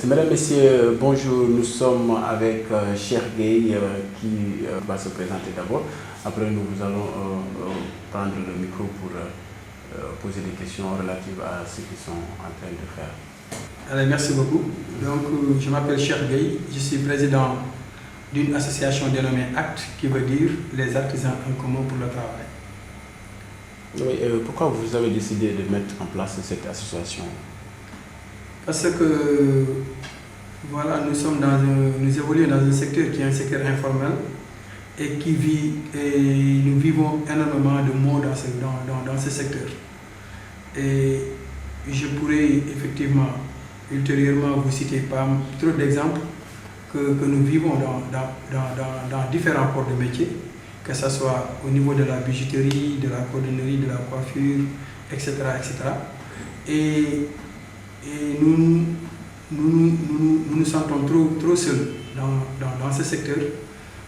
Mesdames, Messieurs, bonjour. Nous sommes avec Cheikh Gueye qui va se présenter d'abord. Après, nous allons prendre le micro pour poser des questions relatives à ce qu'ils sont en train de faire. Alors, merci beaucoup. Donc, je m'appelle Cheikh Gueye. Je suis président d'une association dénommée ACT, qui veut dire les artisans en commun pour le travail. Oui, pourquoi vous avez décidé de mettre en place cette association? Parce que voilà, nous évoluons dans un secteur qui est un secteur informel et nous vivons énormément de maux dans ce secteur. Et je pourrais effectivement ultérieurement vous citer pas trop d'exemples que nous vivons dans différents corps de métier, que ce soit au niveau de la bijouterie, de la cordonnerie, de la coiffure, etc. Et nous nous sentons trop seuls dans ce secteur,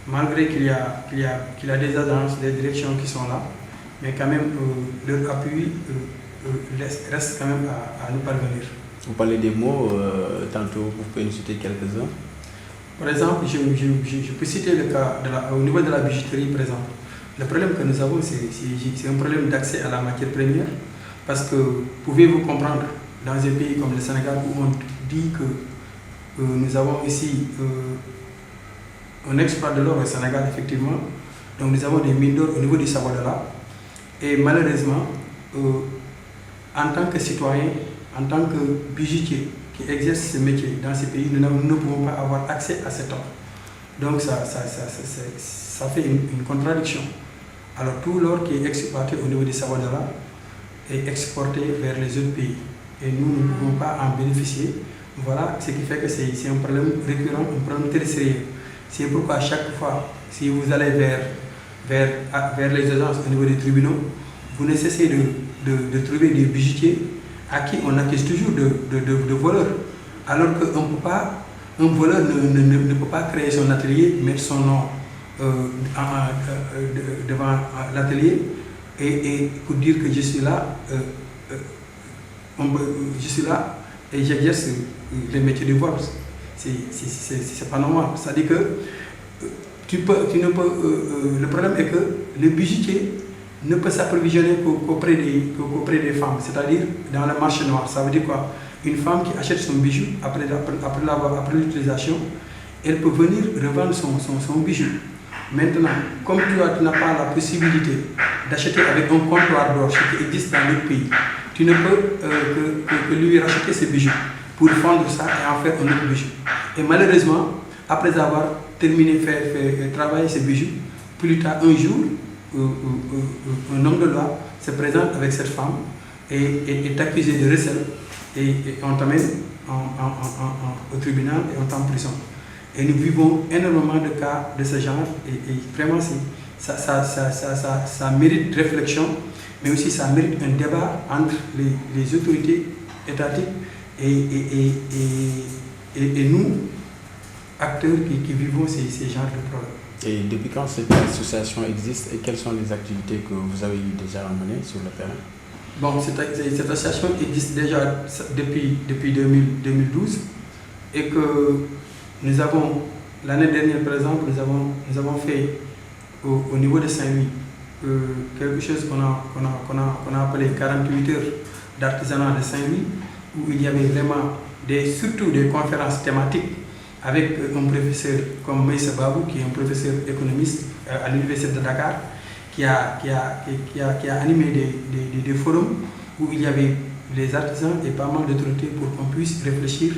malgré qu'il y a des agences, des directions qui sont là, mais quand même leur appui reste quand même à nous parvenir. Vous parlez des mots, tantôt vous pouvez nous citer quelques-uns. Par exemple, je peux citer le cas au niveau de la bijouterie, par exemple. Le problème que nous avons, c'est un problème d'accès à la matière première, parce que pouvez-vous comprendre, dans un pays comme le Sénégal, où on dit que nous avons ici un exploit de l'or au Sénégal, effectivement, donc nous avons des mines d'or au niveau du Sabodala, et malheureusement, en tant que citoyen, en tant que bijoutier qui exerce ce métier dans ce pays, nous ne pouvons pas avoir accès à cet or. Donc ça fait une contradiction. Alors tout l'or qui est exploité au niveau du Sabodala est exporté vers les autres pays. Et nous ne pouvons pas en bénéficier. Voilà ce qui fait que c'est un problème récurrent, un problème très sérieux. C'est pourquoi chaque fois, si vous allez vers les agences au niveau des tribunaux, vous ne cessez de trouver des bijoutiers à qui on accuse toujours de voleurs. Alors qu'un voleur ne peut pas créer son atelier, mettre son nom devant l'atelier et pour dire que je suis là. Je suis là et j'exerce le métier du vol. C'est pas normal. C'est-à-dire que le problème est que le bijoutier ne peut s'approvisionner qu'auprès des femmes, c'est-à-dire dans le marché noir. Ça veut dire quoi? Une femme qui achète son bijou après l'utilisation, elle peut venir revendre son bijou. Maintenant, comme tu n'as pas la possibilité d'acheter avec un comptoir d'or, ce qui existe dans le pays, tu ne peux que lui racheter ses bijoux pour fondre ça et en faire un autre bijou. Et malheureusement, après avoir terminé de travailler ses bijoux, plus tard un jour, un homme de loi se présente avec cette femme et est accusé de recel et on t'amène au tribunal et on t'en prison. Et nous vivons énormément de cas de ce genre et vraiment ça mérite réflexion, mais aussi ça mérite un débat entre les autorités étatiques et nous, acteurs qui vivons ces genres de problèmes. Et depuis quand cette association existe et quelles sont les activités que vous avez déjà menées sur le terrain? Bon, cette association existe déjà depuis 2012 et que nous avons, l'année dernière par exemple, nous avons fait au niveau de Saint-Louis quelque chose qu'on a appelé 48 heures d'artisanat de Saint-Louis, où il y avait vraiment surtout des conférences thématiques avec un professeur comme Meïssa Babou, qui est un professeur économiste à l'université de Dakar, qui a animé des forums où il y avait les artisans et pas mal d'autorités pour qu'on puisse réfléchir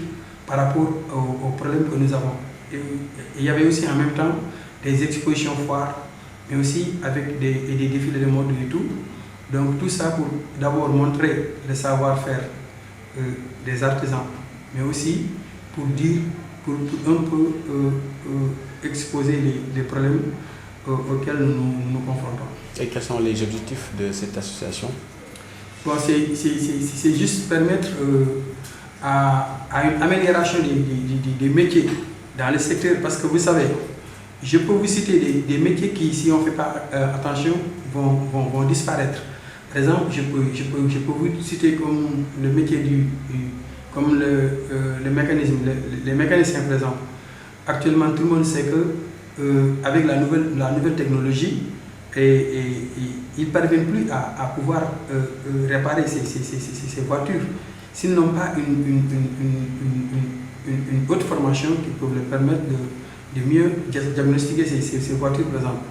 par rapport aux problèmes que nous avons. Et il y avait aussi en même temps des expositions foires, mais aussi avec des défilés de mode et tout. Donc tout ça pour d'abord montrer le savoir-faire des artisans, mais aussi pour un peu exposer les problèmes auxquels nous nous confrontons. Et quels sont les objectifs de cette association? Bon, c'est juste permettre à une amélioration des métiers dans le secteur, parce que vous savez, je peux vous citer des métiers qui, si on ne fait pas attention, vont disparaître. Par exemple, je peux vous citer comme le métier comme le mécanisme, les mécaniciens par exemple. Actuellement, tout le monde sait que avec la nouvelle technologie, ils ne parviennent plus à pouvoir réparer ces voitures s'ils n'ont pas une haute formation qui peut leur permettre de mieux diagnostiquer ces voitures, par exemple.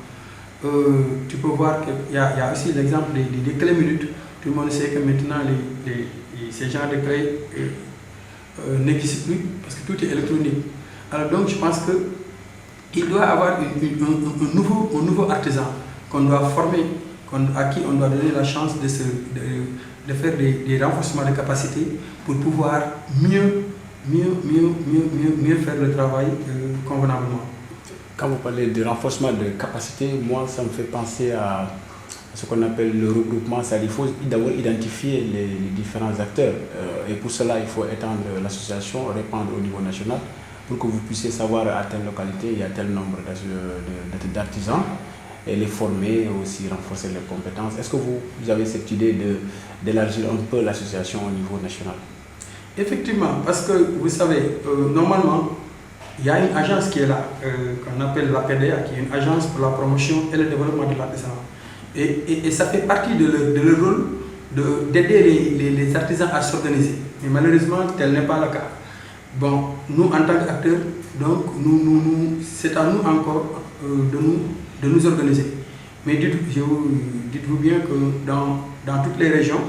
Tu peux voir qu'il y a aussi l'exemple des clés minutes. Tout le monde sait que maintenant, ces genres de clés n'existent plus parce que tout est électronique. Alors donc, je pense qu'il doit y avoir un nouveau artisan qu'on doit former, à qui on doit donner la chance de faire des renforcements de capacité pour pouvoir mieux faire le travail convenablement. Quand vous parlez de renforcement de capacité, moi ça me fait penser à ce qu'on appelle le regroupement. C'est-à-dire qu'il faut d'abord identifier les différents acteurs et pour cela il faut étendre l'association, répandre au niveau national pour que vous puissiez savoir à telle localité il y a tel nombre d'artisans et les former, aussi renforcer les compétences. Est-ce que vous avez cette idée d'élargir un peu l'association au niveau national? Effectivement, parce que vous savez, normalement, il y a une agence qui est là, qu'on appelle la PDA, qui est une agence pour la promotion et le développement de l'artisanat. Et ça fait partie de leur rôle d'aider les artisans à s'organiser. Mais malheureusement, tel n'est pas le cas. Bon, nous, en tant qu'acteurs, donc, c'est à nous encore de nous organiser. Mais dites-vous bien que dans toutes les régions,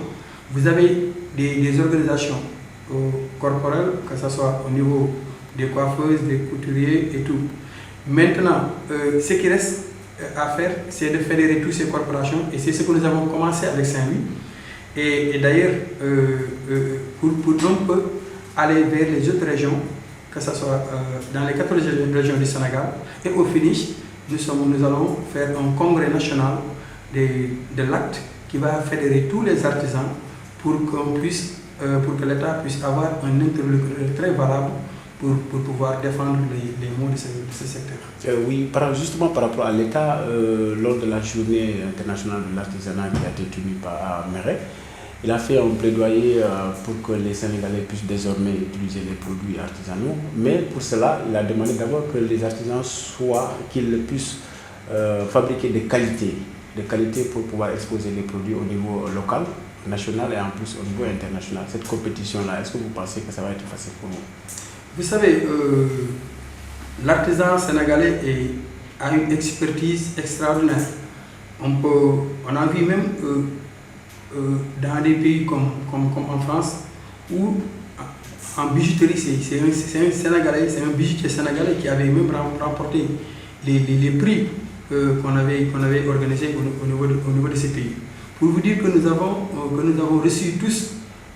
vous avez des organisations corporelles, que ce soit au niveau des coiffeuses, des couturiers et tout. Maintenant, ce qui reste à faire, c'est de fédérer toutes ces corporations et c'est ce que nous avons commencé avec Saint-Louis. Et d'ailleurs, pour un peu aller vers les autres régions, que ce soit dans les 14 régions du Sénégal, et au finish, nous allons faire un congrès national de l'acte qui va fédérer tous les artisans pour que l'État puisse avoir un interlocuteur très valable pour pouvoir défendre les mots de ce secteur. Oui, justement par rapport à l'État, lors de la journée internationale de l'artisanat qui a été tenue à Méret, il a fait un plaidoyer pour que les Sénégalais puissent désormais utiliser les produits artisanaux. Mais pour cela, il a demandé d'abord que les artisans qu'ils puissent fabriquer des qualités pour pouvoir exposer les produits au niveau local, national et en plus au niveau international. Cette compétition-là, est-ce que vous pensez que ça va être facile pour vous? Vous savez, l'artisan sénégalais a une expertise extraordinaire. On a vu même dans des pays comme en France, où en bijouterie, c'est un Sénégalais, c'est un bijoutier sénégalais qui avait même remporté les prix qu'on avait organisés au niveau de ces pays. Pour vous dire que nous avons reçu tous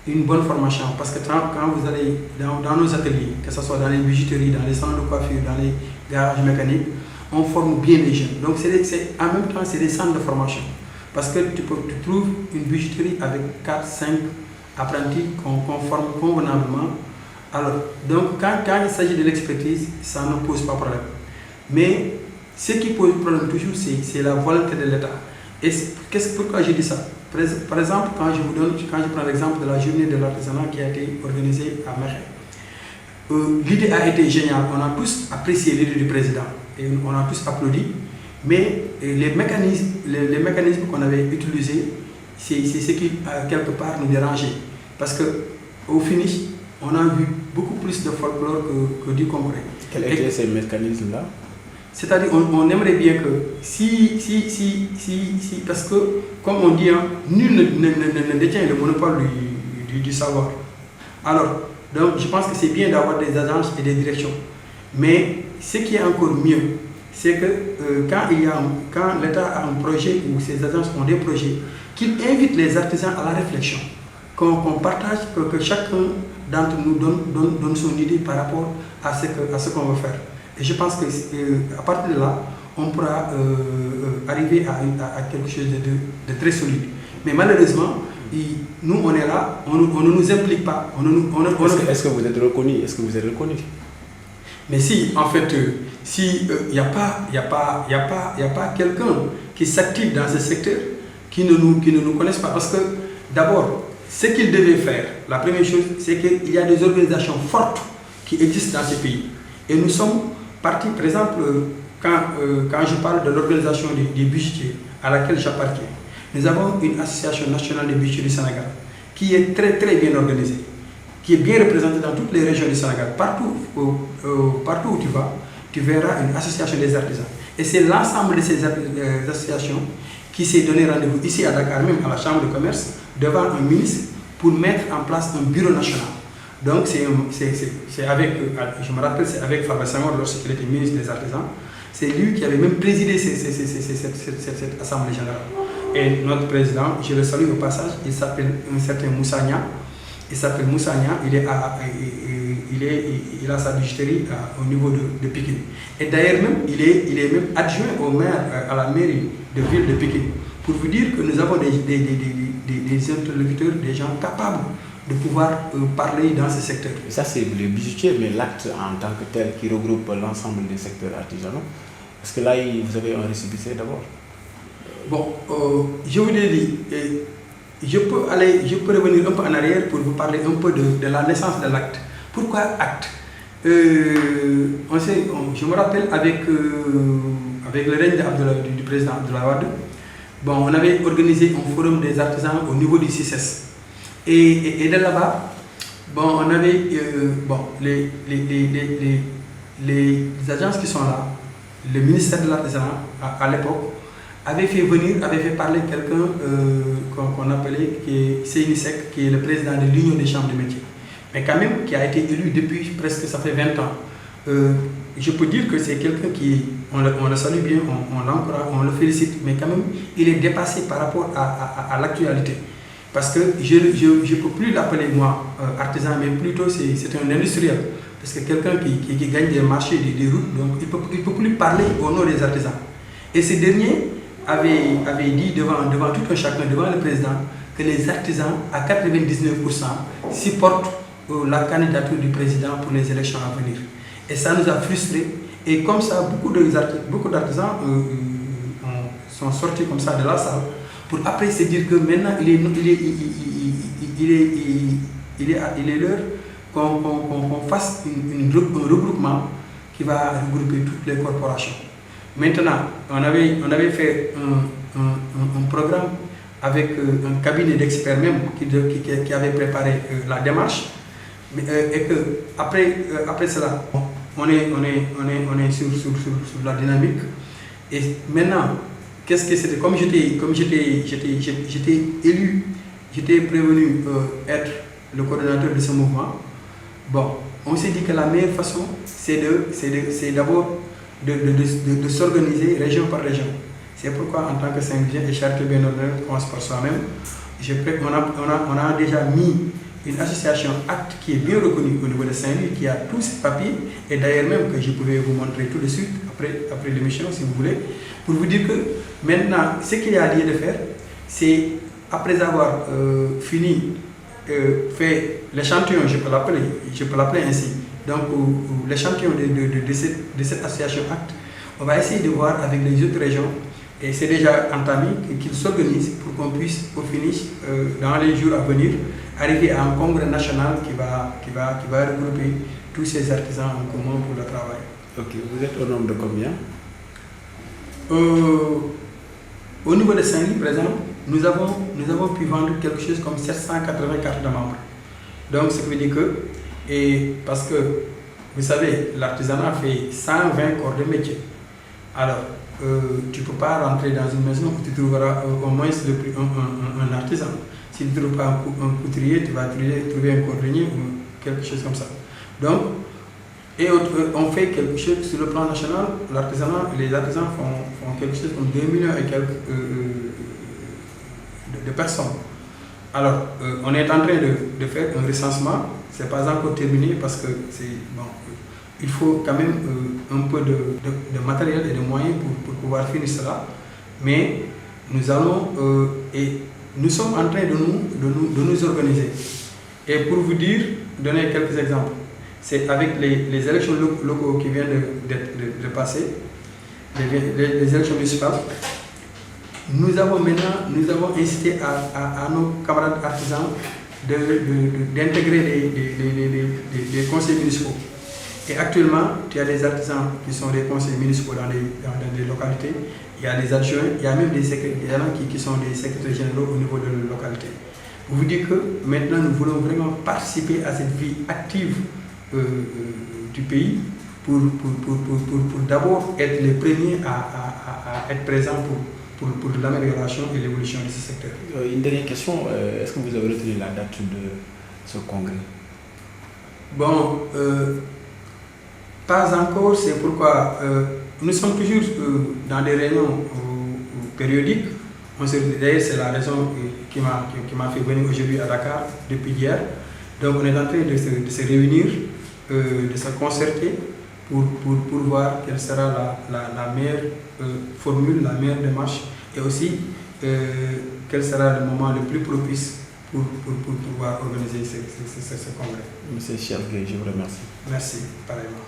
une bonne formation, parce que quand vous allez dans nos ateliers, que ce soit dans les bijouteries, dans les salons de coiffure, dans les garages mécaniques, on forme bien les jeunes. Donc en même temps, c'est des centres de formation. Parce que tu trouves une bijouterie avec 4-5 apprentis qu'on forme convenablement. Alors, donc quand il s'agit de l'expertise, ça ne pose pas problème. Mais ce qui pose problème toujours, c'est la volonté de l'État. Et pourquoi je dis ça? Par exemple, quand je prends l'exemple de la journée de l'artisanat qui a été organisée à Méret, l'idée a été géniale. On a tous apprécié l'idée du président et on a tous applaudi. Mais les mécanismes qu'on avait utilisés, c'est ce qui, quelque part, nous dérangeait. Parce qu'au finish, on a vu beaucoup plus de folklore que du concret. Quels étaient ces mécanismes-là? C'est-à-dire, on aimerait bien que, parce que, comme on dit, hein, nul ne détient le monopole du savoir. Alors, donc, je pense que c'est bien d'avoir des agences et des directions. Mais ce qui est encore mieux, c'est que quand l'État a un projet ou ces agences ont des projets, qu'il invite les artisans à la réflexion, qu'on partage, que chacun d'entre nous donne son idée par rapport à ce qu'on veut faire. Et je pense qu'à partir de là, on pourra arriver à quelque chose de très solide. Mais malheureusement, nous on est là, on ne nous implique pas. Est-ce que vous êtes reconnu? Mais si, en fait, s'il n'y a pas quelqu'un qui s'active dans ce secteur, qui ne nous connaisse pas, parce que d'abord, ce qu'il devait faire, la première chose, c'est qu'il y a des organisations fortes qui existent dans ces pays. Et nous sommes partis, par exemple, quand je parle de l'organisation des bijoutiers à laquelle j'appartiens, nous avons une association nationale des bijoutiers du Sénégal qui est très très bien organisée, qui est bien représentée dans toutes les régions du Sénégal. Partout où tu vas, tu verras une association des artisans. Et c'est l'ensemble de ces associations qui s'est donné rendez-vous ici à Dakar, même à la Chambre de commerce, devant un ministre pour mettre en place un bureau national. Donc c'est avec, je me rappelle, c'est avec Farba Senghor lorsqu'il était ministre des Artisans. C'est lui qui avait même présidé cette assemblée générale. Et notre président, je le salue au passage, il s'appelle un certain Moussa Nia. Il s'appelle Moussa Nia, il a sa bijouterie au niveau de Pikine. Et d'ailleurs même, il est même adjoint au maire, à la mairie de ville de Pikine. Pour vous dire que nous avons des interlocuteurs, des gens capables de pouvoir parler dans ce secteur. Et ça c'est les bijoutiers, mais l'acte en tant que tel qui regroupe l'ensemble des secteurs artisanaux. Parce que là, vous avez un récépissé d'abord. Bon, je vous l'ai dit, je peux revenir un peu en arrière pour vous parler un peu de la naissance de l'acte. Pourquoi acte? Je me rappelle avec le règne du président Abdoulaye Wade, bon, on avait organisé un forum des artisans au niveau du CICES. Et de là-bas, bon, on avait les agences qui sont là, le ministère de l'artisanat à l'époque, avait fait parler quelqu'un qu'on appelait Seynisek, qui est le président de l'Union des chambres de métiers, mais quand même qui a été élu depuis presque, ça fait 20 ans. Je peux dire que c'est quelqu'un qui, on le salue bien, on l'encourage, on le félicite, mais quand même, il est dépassé par rapport à l'actualité. Parce que je ne peux plus l'appeler moi artisan, mais plutôt c'est un industriel. Parce que quelqu'un qui gagne des marchés, des routes, donc il ne peut plus parler au nom des artisans. Et ce dernier avait dit devant tout un chacun, devant le président, que les artisans, à 99%, supportent la candidature du président pour les élections à venir. Et ça nous a frustrés. Et comme ça, beaucoup d'artisans sont sortis comme ça de la salle pour après se dire que maintenant il est l'heure qu'on fasse un regroupement qui va regrouper toutes les corporations. Maintenant, on avait fait un programme avec un cabinet d'experts même qui avait préparé la démarche, et que après cela, on est sur la dynamique. Et maintenant, qu'est-ce que c'était? Comme j'étais élu, j'étais prévenu être le coordonnateur de ce mouvement. Bon, on s'est dit que la meilleure façon, c'est d'abord de s'organiser région par région. C'est pourquoi, en tant que Saint-Louisien et charité bien ordonnée, on commence par soi-même. On a déjà mis une association acte qui est bien reconnue au niveau de Saint-Louis, qui a tous ces papiers, et d'ailleurs même que je pouvais vous montrer tout de suite après l'émission si vous voulez, pour vous dire que maintenant ce qu'il y a lieu de faire, c'est après avoir fini, fait l'échantillon, je peux l'appeler ainsi, donc l'échantillon de cette association acte, on va essayer de voir avec les autres régions, et c'est déjà entamé, qu'ils s'organisent pour qu'on puisse au finish, dans les jours à venir, arriver à un congrès national qui va regrouper tous ces artisans en commun pour le travail. Ok, vous êtes au nombre de combien? Au niveau de Saint-Louis, par exemple, nous avons pu vendre quelque chose comme 780 cartes de membres. Donc, ce qui veut dire que, et parce que, vous savez, l'artisanat fait 120 corps de métier. Alors, tu ne peux pas rentrer dans une maison où tu trouveras au moins un artisan. Si tu ne trouves pas un couturier, tu vas trouver un cordonnier ou quelque chose comme ça. Donc, et on fait quelque chose sur le plan national. L'artisanat, les artisans font quelque chose comme 2 millions et quelques de personnes. Alors, on est en train de faire un recensement. Ce n'est pas encore terminé parce que il faut quand même un peu de matériel et de moyens pour pouvoir finir cela. Mais nous allons et nous sommes en train de nous organiser. Et pour vous dire, donner quelques exemples, c'est avec les élections locaux qui viennent de passer, les élections municipales. nous avons incité à nos camarades artisans d'intégrer les conseils municipaux. Et actuellement, il y a des artisans qui sont des conseils municipaux dans des localités, il y a des adjoints, il y a même des secrétaires qui sont des secrétaires généraux au niveau de la localité. Pour vous dire que maintenant nous voulons vraiment participer à cette vie active du pays pour d'abord être les premiers à être présents pour l'amélioration et l'évolution de ce secteur. Une dernière question, est-ce que vous avez retenu la date de ce congrès? Bon, pas encore, c'est pourquoi nous sommes toujours dans des réunions périodiques. D'ailleurs, c'est la raison qui m'a fait venir aujourd'hui à Dakar depuis hier. Donc on est en train de se réunir, de se concerter pour voir quelle sera la meilleure formule, la meilleure démarche et aussi quel sera le moment le plus propice pour pouvoir organiser ce congrès. Monsieur Cheikh Gueye, je vous remercie. Merci, pareillement.